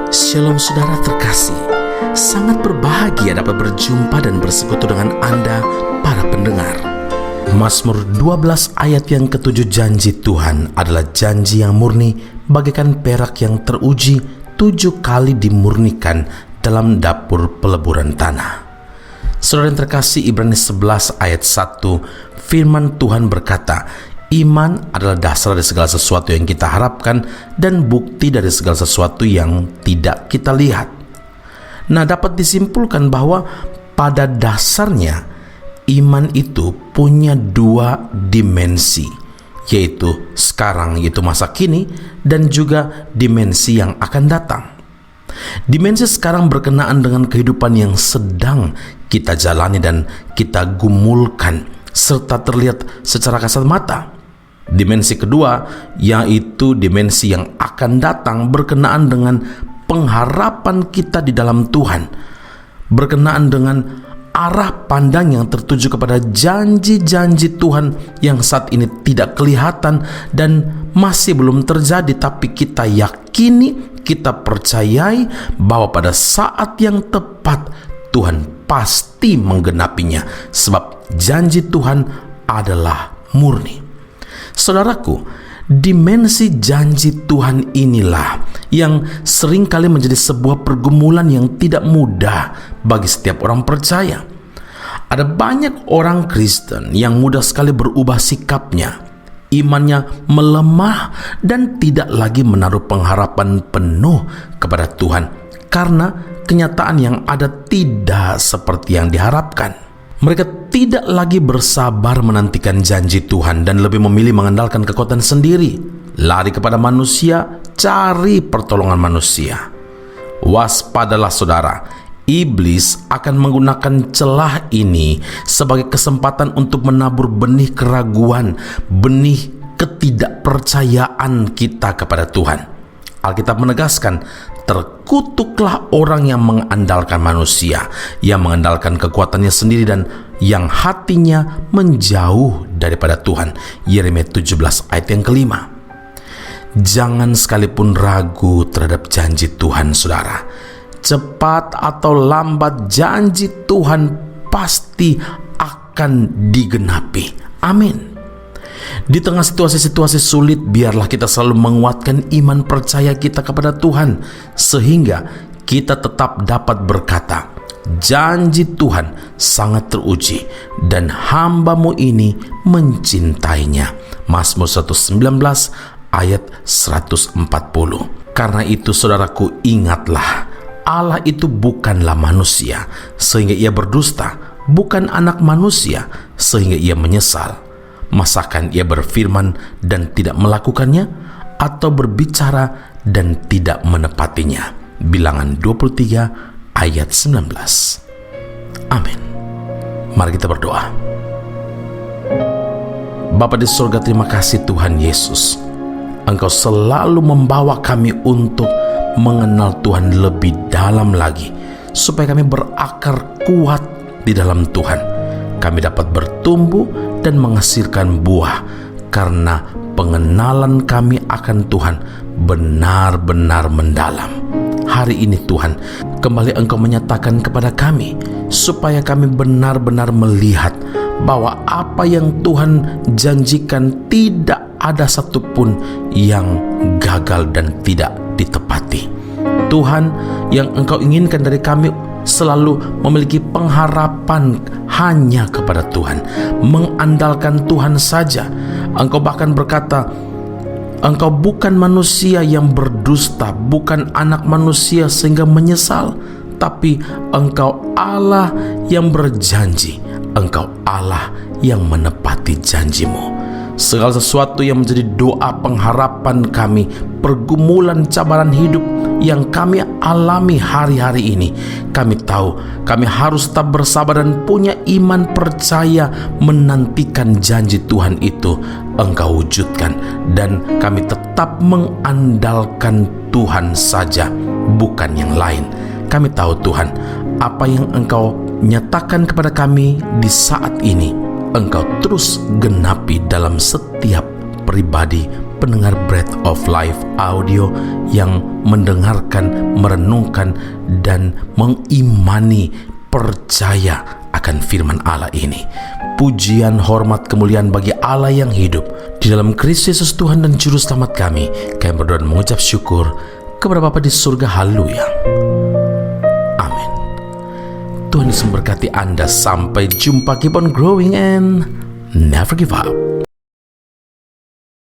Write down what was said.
Shalom saudara terkasih, sangat berbahagia dapat berjumpa dan bersekutu dengan Anda para pendengar. Mazmur 12 ayat yang ke-7, janji Tuhan adalah janji yang murni bagaikan perak yang teruji 7 kali dimurnikan dalam dapur peleburan tanah. Saudara yang terkasih, Ibrani 11 ayat 1, firman Tuhan berkata, iman adalah dasar dari segala sesuatu yang kita harapkan dan bukti dari segala sesuatu yang tidak kita lihat. Nah, dapat disimpulkan bahwa pada dasarnya iman itu punya 2 dimensi, yaitu sekarang, yaitu masa kini, dan juga dimensi yang akan datang. Dimensi sekarang berkenaan dengan kehidupan yang sedang kita jalani dan kita gumulkan serta terlihat secara kasat mata. Dimensi kedua, yaitu dimensi yang akan datang, berkenaan dengan pengharapan kita di dalam Tuhan, berkenaan dengan arah pandang yang tertuju kepada janji-janji Tuhan yang saat ini tidak kelihatan dan masih belum terjadi, tapi kita yakini, kita percayai bahwa pada saat yang tepat Tuhan pasti menggenapinya, sebab janji Tuhan adalah murni. Saudaraku, dimensi janji Tuhan inilah yang seringkali menjadi sebuah pergumulan yang tidak mudah bagi setiap orang percaya. Ada banyak orang Kristen yang mudah sekali berubah sikapnya, imannya melemah dan tidak lagi menaruh pengharapan penuh kepada Tuhan karena kenyataan yang ada tidak seperti yang diharapkan. Mereka tidak lagi bersabar menantikan janji Tuhan dan lebih memilih mengandalkan kekuatan sendiri, lari kepada manusia, cari pertolongan manusia. Waspadalah saudara, iblis akan menggunakan celah ini sebagai kesempatan untuk menabur benih keraguan, benih ketidakpercayaan kita kepada Tuhan. Alkitab menegaskan, terkutuklah orang yang mengandalkan manusia, yang mengandalkan kekuatannya sendiri dan yang hatinya menjauh daripada Tuhan. Yeremia 17 ayat yang ke-5. Jangan sekalipun ragu terhadap janji Tuhan, saudara. Cepat atau lambat janji Tuhan pasti akan digenapi. Amin. Di tengah situasi-situasi sulit, biarlah kita selalu menguatkan iman percaya kita kepada Tuhan, sehingga kita tetap dapat berkata, janji Tuhan sangat teruji dan hamba-Mu ini mencintainya. Mazmur 119 ayat 140. Karena itu saudaraku, ingatlah, Allah itu bukanlah manusia sehingga ia berdusta, bukan anak manusia sehingga ia menyesal. Masakan ia berfirman dan tidak melakukannya, atau berbicara dan tidak menepatinya? Bilangan 23 ayat 19. Amin. Mari kita berdoa. Bapa di surga, terima kasih Tuhan Yesus. Engkau selalu membawa kami untuk mengenal Tuhan lebih dalam lagi, supaya kami berakar kuat di dalam Tuhan. Kami dapat bertumbuh dan menghasilkan buah karena pengenalan kami akan Tuhan benar-benar mendalam. Hari ini Tuhan, kembali Engkau menyatakan kepada kami supaya kami benar-benar melihat bahwa apa yang Tuhan janjikan tidak ada satupun yang gagal dan tidak ditepati. Tuhan, yang Engkau inginkan dari kami selalu memiliki pengharapan hanya kepada Tuhan, mengandalkan Tuhan saja. Engkau bahkan berkata, Engkau bukan manusia yang berdusta, bukan anak manusia sehingga menyesal, tapi Engkau Allah yang berjanji, Engkau Allah yang menepati janji-Mu. Segala sesuatu yang menjadi doa pengharapan kami, pergumulan cabaran hidup yang kami alami hari-hari ini, kami tahu kami harus tetap bersabar dan punya iman percaya menantikan janji Tuhan itu Engkau wujudkan, dan kami tetap mengandalkan Tuhan saja, bukan yang lain. Kami tahu Tuhan, apa yang Engkau nyatakan kepada kami di saat ini, Engkau terus genapi dalam setiap pribadi pendengar Breath of Life audio yang mendengarkan, merenungkan, dan mengimani, percaya akan firman Allah ini. Pujian, hormat, kemuliaan bagi Allah yang hidup. Di dalam Kristus Yesus Tuhan dan Juru Selamat kami berdoa dan mengucap syukur kepada Bapa di surga. Haleluya. Amin. Tuhan Yesus memberkati Anda. Sampai jumpa. Keep on growing and never give up.